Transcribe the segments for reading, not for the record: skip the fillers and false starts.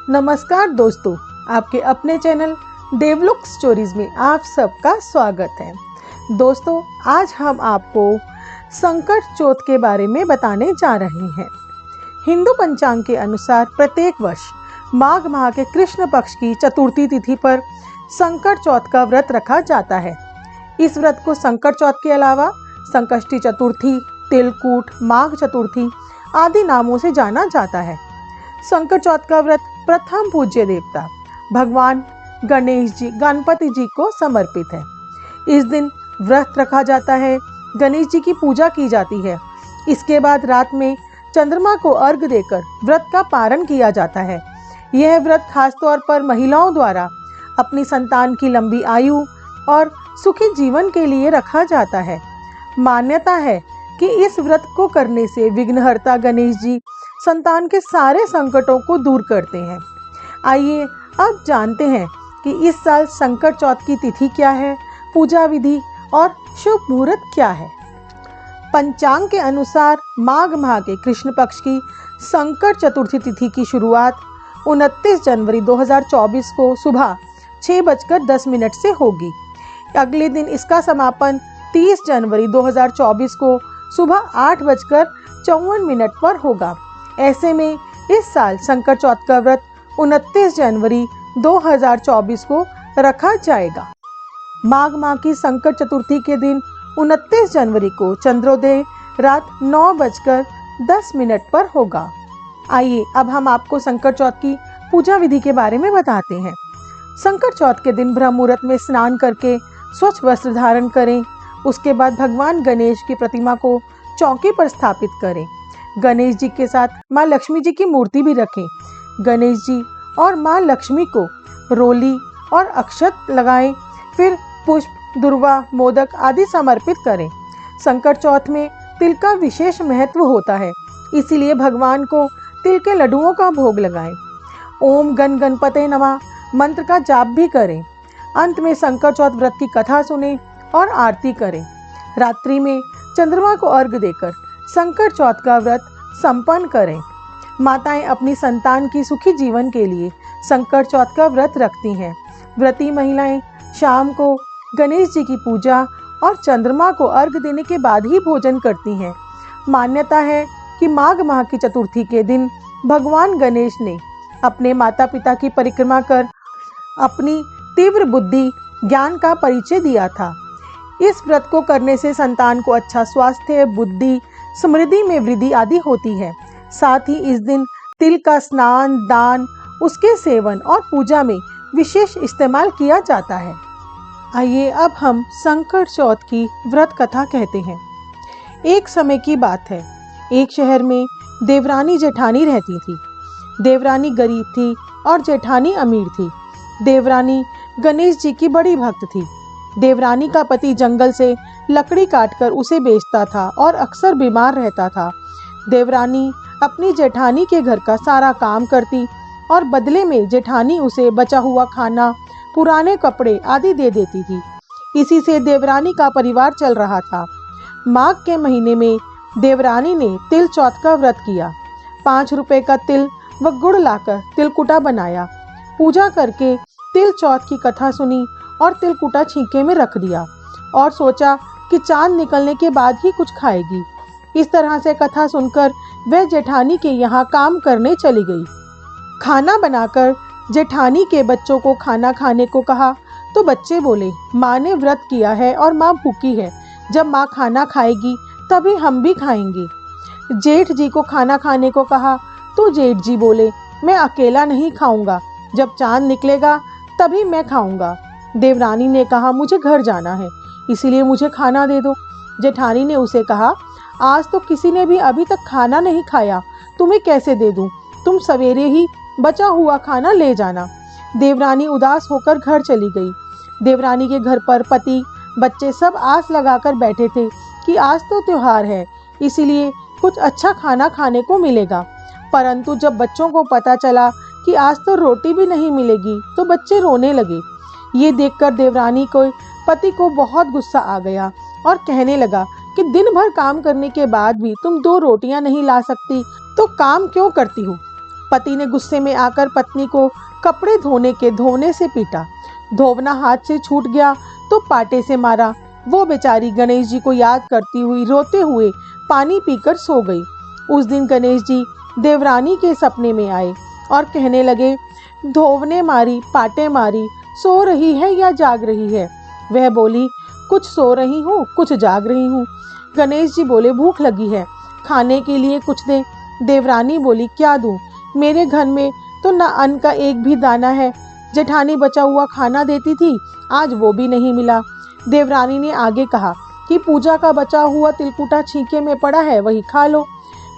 नमस्कार दोस्तों, आपके अपने चैनल देवलोक स्टोरीज में आप सबका स्वागत है। दोस्तों, आज हम आपको संकट चौथ के बारे में बताने जा रहे हैं। हिंदू पंचांग के अनुसार प्रत्येक वर्ष माघ माह के कृष्ण पक्ष की चतुर्थी तिथि पर संकट चौथ का व्रत रखा जाता है। इस व्रत को संकट चौथ के अलावा संकष्टी चतुर्थी, तिलकूट, माघ चतुर्थी आदि नामों से जाना जाता है। संकट चौथ का व्रत प्रथम पूज्य देवता भगवान गणेश जी, गणपति जी को समर्पित है। इस दिन व्रत रखा जाता है, गणेश जी की पूजा की जाती है। इसके बाद रात में चंद्रमा को अर्घ देकर व्रत का पारण किया जाता है। यह व्रत खासतौर पर महिलाओं द्वारा अपनी संतान की लंबी आयु और सुखी जीवन के लिए रखा जाता है। मान्यता है कि इस व्रत को करने से विघ्नहर्ता गणेश जी संतान के सारे संकटों को दूर करते हैं। आइए अब जानते हैं कि इस साल संकट चौथ की तिथि क्या है, पूजा विधि और शुभ मुहूर्त क्या है। पंचांग के अनुसार माघ माह के कृष्ण पक्ष की संकट चतुर्थी तिथि की शुरुआत 29 जनवरी 2024 को सुबह 6:10 से होगी। अगले दिन इसका समापन 30 जनवरी 2024 को सुबह 8:54 पर होगा। ऐसे में इस साल संकट चौथ का व्रत 29 जनवरी 2024 को रखा जाएगा। माघ माह की संकट चतुर्थी के दिन 29 जनवरी को चंद्रोदय रात 9:10 पर होगा। आइए अब हम आपको संकट चौथ की पूजा विधि के बारे में बताते हैं। संकट चौथ के दिन ब्रह्म मुहूर्त में स्नान करके स्वच्छ वस्त्र धारण करें। उसके बाद भगवान गणेश की प्रतिमा को चौकी पर स्थापित करें। गणेश जी के साथ माँ लक्ष्मी जी की मूर्ति भी रखें। गणेश जी और माँ लक्ष्मी को रोली और अक्षत लगाएं, फिर पुष्प, दुर्वा, मोदक आदि समर्पित करें। संकट चौथ में तिल का विशेष महत्व होता है, इसीलिए भगवान को तिल के लड्डुओं का भोग लगाएं। ओम गण गणपते नमः मंत्र का जाप भी करें। अंत में संकट चौथ व्रत की कथा सुनें और आरती करें। रात्रि में चंद्रमा को अर्घ देकर संकट चौथ का व्रत संपन्न करें। माताएं अपनी संतान की सुखी जीवन के लिए संकट चौथ का व्रत रखती हैं। व्रती महिलाएं शाम को गणेश जी की पूजा और चंद्रमा को अर्घ देने के बाद ही भोजन करती हैं। मान्यता है कि माघ माह की चतुर्थी के दिन भगवान गणेश ने अपने माता पिता की परिक्रमा कर अपनी तीव्र बुद्धि ज्ञान का परिचय दिया था। इस व्रत को करने से संतान को अच्छा स्वास्थ्य, बुद्धि, समृद्धि में वृद्धि आदि होती है। साथ ही इस दिन तिल का स्नान, दान, उसके सेवन और पूजा में विशेष इस्तेमाल किया जाता है। आइए अब हम संकट चौथ की व्रत कथा कहते हैं। एक समय की बात है, एक शहर में देवरानी जेठानी रहती थी। देवरानी गरीब थी और जेठानी अमीर थी। देवरानी गणेश जी की बड़ी भक्त थी। देवरानी का पति जंगल से लकड़ी काटकर उसे बेचता था और अक्सर बीमार रहता था। देवरानी अपनी जेठानी के घर का सारा काम करती और बदले में जेठानी उसे बचा हुआ खाना, पुराने कपड़े आदि दे देती थी। इसी से देवरानी का परिवार चल रहा था। माघ के महीने में देवरानी ने तिल चौथ का व्रत किया। 5 रुपए का तिल व गुड़ लाकर तिलकुटा बनाया। पूजा करके तिल चौथ की कथा सुनी और तिलकुटा छींके में रख दिया और सोचा कि चांद निकलने के बाद ही कुछ खाएगी। इस तरह से कथा सुनकर वह जेठानी के यहाँ काम करने चली गई। खाना बनाकर जेठानी के बच्चों को खाना खाने को कहा तो बच्चे बोले, माँ ने व्रत किया है और माँ भूखी है, जब माँ खाना खाएगी तभी हम भी खाएंगे। जेठ जी को खाना खाने को कहा तो जेठ जी बोले, मैं अकेला नहीं खाऊंगा, जब चांद निकलेगा तभी मैं खाऊंगा। देवरानी ने कहा, मुझे घर जाना है, इसीलिए मुझे खाना दे दो। जेठानी ने उसे कहा, आज तो किसी ने भी अभी तक खाना नहीं खाया, तुम्हें कैसे दे दूं? तुम सवेरे ही बचा हुआ खाना ले जाना। देवरानी उदास होकर घर चली गई। देवरानी के घर पर पति, बच्चे सब आस लगाकर बैठे थे कि आज तो त्योहार है, इसीलिए कुछ अच्छा खाना खाने को मिलेगा। परंतु जब बच्चों को पता चला कि आज तो रोटी भी नहीं मिलेगी तो बच्चे रोने लगे। ये देखकर देवरानी को पति को बहुत गुस्सा आ गया और कहने लगा कि दिन भर काम करने के बाद भी तुम 2 रोटियां नहीं ला सकती तो काम क्यों करती हो? पति ने गुस्से में आकर पत्नी को कपड़े धोने से पीटा। धोवना हाथ से छूट गया तो पाटे से मारा। वो बेचारी गणेश जी को याद करती हुई रोते हुए पानी पीकर सो गई। उस दिन गणेश जी देवरानी के सपने में आए और कहने लगे, धोवने मारी, पाटे मारी, सो रही है या जाग रही है? वह बोली, कुछ सो रही हूँ, कुछ जाग रही हूँ। गणेश जी बोले, भूख लगी है, खाने के लिए कुछ दे। देवरानी बोली, क्या दूं? मेरे घर में तो न अन्न का एक भी दाना है। जेठानी बचा हुआ खाना देती थी, आज वो भी नहीं मिला। देवरानी ने आगे कहा कि पूजा का बचा हुआ तिलकुटा छींके में पड़ा है, वही खा लो।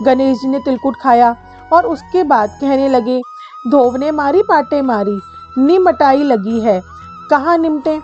गणेश जी ने तिलकुट खाया और उसके बाद कहने लगे, धोवने मारी, पाटे मारी, निमटाई लगी है, कहाँ निमटे?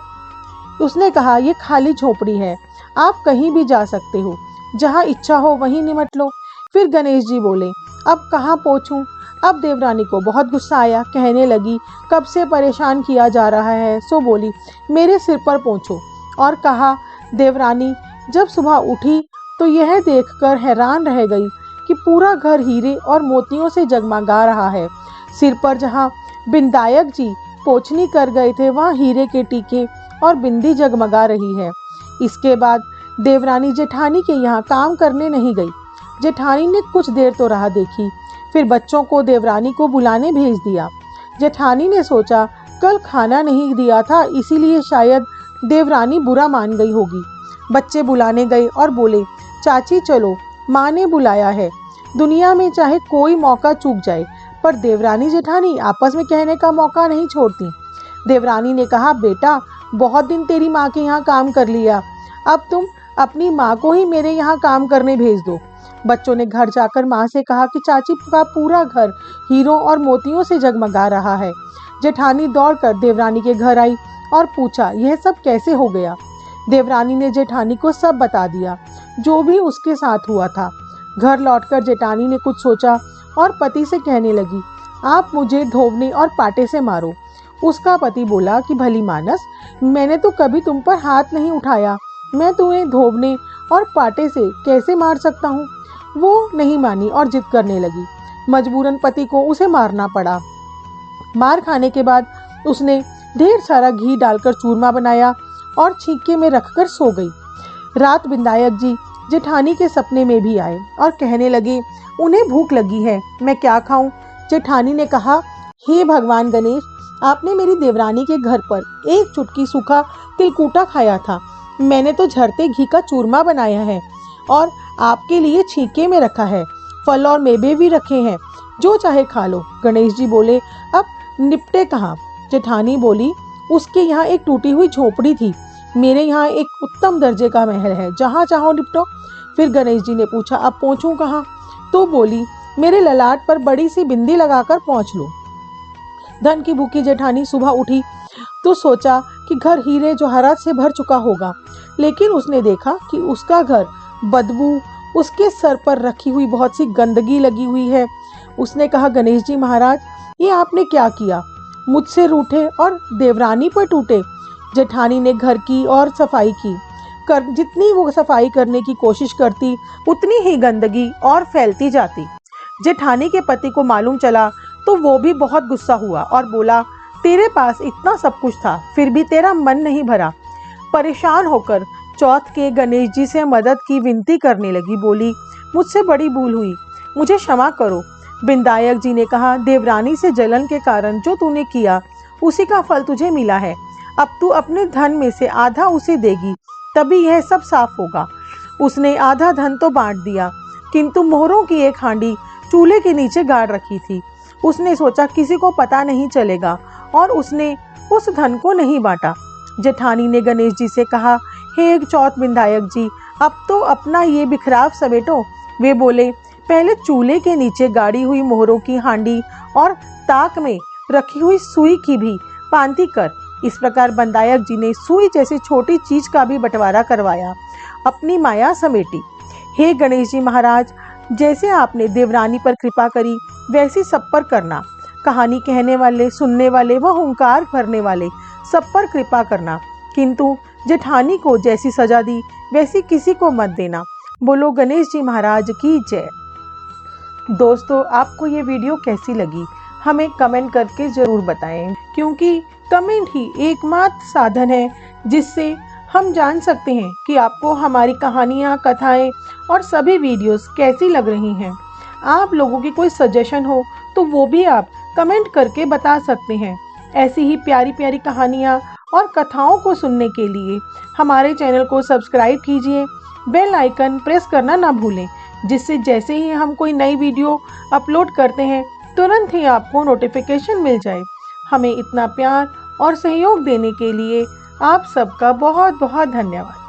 उसने कहा, ये खाली झोपड़ी है, आप कहीं भी जा सकते हो, जहाँ इच्छा हो वहीं निमट लो। फिर गणेश जी बोले, अब कहाँ पहुँचूं? अब देवरानी को बहुत गुस्सा आया, कहने लगी, कब से परेशान किया जा रहा है? सो बोली, मेरे सिर पर पहुँचो। और कहा, देवरानी जब सुबह उठी तो यह देखकर हैरान रह गई कि पूरा घर हीरे और मोतियों से जगमगा रहा है। सिर पर जहाँ बिंदायक जी पोछनी कर गए थे, वहाँ हीरे के टीके और बिंदी जगमगा रही है। इसके बाद देवरानी जेठानी के यहाँ काम करने नहीं गई। जेठानी ने कुछ देर तो राह देखी, फिर बच्चों को देवरानी को बुलाने भेज दिया। जेठानी ने सोचा, कल खाना नहीं दिया था, इसीलिए शायद देवरानी बुरा मान गई होगी। बच्चे बुलाने गए और बोले, चाची चलो, माँ ने बुलाया है। दुनिया में चाहे कोई मौका चूक जाए, पर देवरानी जेठानी आपस में कहने का मौका नहीं छोड़ती। देवरानी ने कहा, बेटा बहुत दिन तेरी माँ के यहाँ काम कर लिया, अब तुम अपनी माँ को ही मेरे यहाँ काम करने भेज दो। बच्चों ने घर जाकर माँ से कहा कि चाची का पूरा घर हीरों और मोतियों से जगमगा रहा है। जेठानी दौड़कर देवरानी के घर आई और पूछा, यह सब कैसे हो गया? देवरानी ने जेठानी को सब बता दिया, जो भी उसके साथ हुआ था। घर लौटकर जेठानी ने कुछ सोचा और पति से कहने लगी, आप मुझे धोवने और पाटे से मारो। उसका पति बोला कि भली मानस, मैंने तो कभी तुम पर हाथ नहीं उठाया, मैं तुम्हें धोवने और पाटे से कैसे मार सकता हूँ? वो नहीं मानी और जिद करने लगी। मजबूरन पति को उसे मारना पड़ा। मार खाने के बाद उसने ढेर सारा घी डालकर चूरमा बनाया और छींके में रखकर सो गई। रात बिंदायक जी जेठानी के सपने में भी आए और कहने लगे, उन्हें भूख लगी है, मैं क्या खाऊं? जेठानी ने कहा, हे भगवान गणेश, आपने मेरी देवरानी के घर पर एक चुटकी सूखा तिलकुटा खाया था, मैंने तो झरते घी का चूरमा बनाया है और आपके लिए छींके में रखा है, फल और मेवे भी रखे हैं, जो चाहे खा लो। गणेश जी बोले, अब निपटे कहाँ? जेठानी बोली, उसके यहाँ एक टूटी हुई झोपड़ी थी, मेरे यहाँ एक उत्तम दर्जे का महल है, जहाँ चाहो निपटो। फिर गणेश जी ने पूछा, अब पहुँचूं कहाँ? तो बोली, मेरे ललाट पर बड़ी सी बिंदी लगाकर पहुँच लो। धन की भूखी जेठानी सुबह उठी तो सोचा कि घर हीरे जवाहरात से भर चुका होगा, लेकिन उसने देखा कि उसका घर बदबू, उसके सर पर रखी हुई बहुत सी गंदगी लगी हुई है। उसने कहा, गणेश जी महाराज, ये आपने क्या किया? मुझसे रूठे और देवरानी पर टूटे। जेठानी ने घर की और सफाई की, जितनी वो सफाई करने की कोशिश करती, उतनी ही गंदगी और फैलती जाती। जेठानी के पति को मालूम चला तो वो भी बहुत गुस्सा हुआ और बोला, तेरे पास इतना सब कुछ था, फिर भी तेरा मन नहीं भरा। परेशान होकर चौथ के गणेश जी से मदद की विनती करने लगी। बोली, मुझसे बड़ी भूल हुई, मुझे क्षमा करो। बिंदायक जी ने कहा, देवरानी से जलन के कारण जो तूने किया, उसी का फल तुझे मिला है। अब तू अपने धन में से आधा उसे देगी, तभी यह सब साफ होगा। उसने आधा धन तो बांट दिया, किंतु मोहरों की एक हांडी चूल्हे के नीचे गाड़ रखी थी। उसने सोचा किसी को पता नहीं चलेगा और उसने उस धन को नहीं बांटा। जेठानी ने गणेश जी से कहा, हे चौथ बिंदायक जी, अब तो अपना ये बिखराव समेटो। वे बोले, पहले चूल्हे के नीचे गाड़ी हुई मोहरों की हांडी और ताक में रखी हुई सुई की भी पांति कर। इस प्रकार बिंदायक जी ने सुई जैसी छोटी चीज का भी बंटवारा करवाया, अपनी माया समेटी। हे गणेश जी महाराज, जैसे आपने देवरानी पर कृपा करी, वैसी सब पर करना। कहानी कहने वाले, सुनने वाले व हुंकार भरने वाले सब पर कृपा करना, किंतु जेठानी को जैसी सजा दी वैसी किसी को मत देना। बोलो गणेश जी महाराज की जय। दोस्तों, आपको ये वीडियो कैसी लगी हमें कमेंट करके ज़रूर बताएं, क्योंकि कमेंट ही एकमात्र साधन है जिससे हम जान सकते हैं कि आपको हमारी कहानियाँ, कथाएं और सभी वीडियोस कैसी लग रही हैं। आप लोगों की कोई सजेशन हो तो वो भी आप कमेंट करके बता सकते हैं। ऐसी ही प्यारी प्यारी कहानियाँ और कथाओं को सुनने के लिए हमारे चैनल को सब्सक्राइब कीजिए, बेल आइकन प्रेस करना ना भूलें, जिससे जैसे ही हम कोई नई वीडियो अपलोड करते हैं तुरंत ही आपको नोटिफिकेशन मिल जाए। हमें इतना प्यार और सहयोग देने के लिए आप सबका बहुत बहुत धन्यवाद।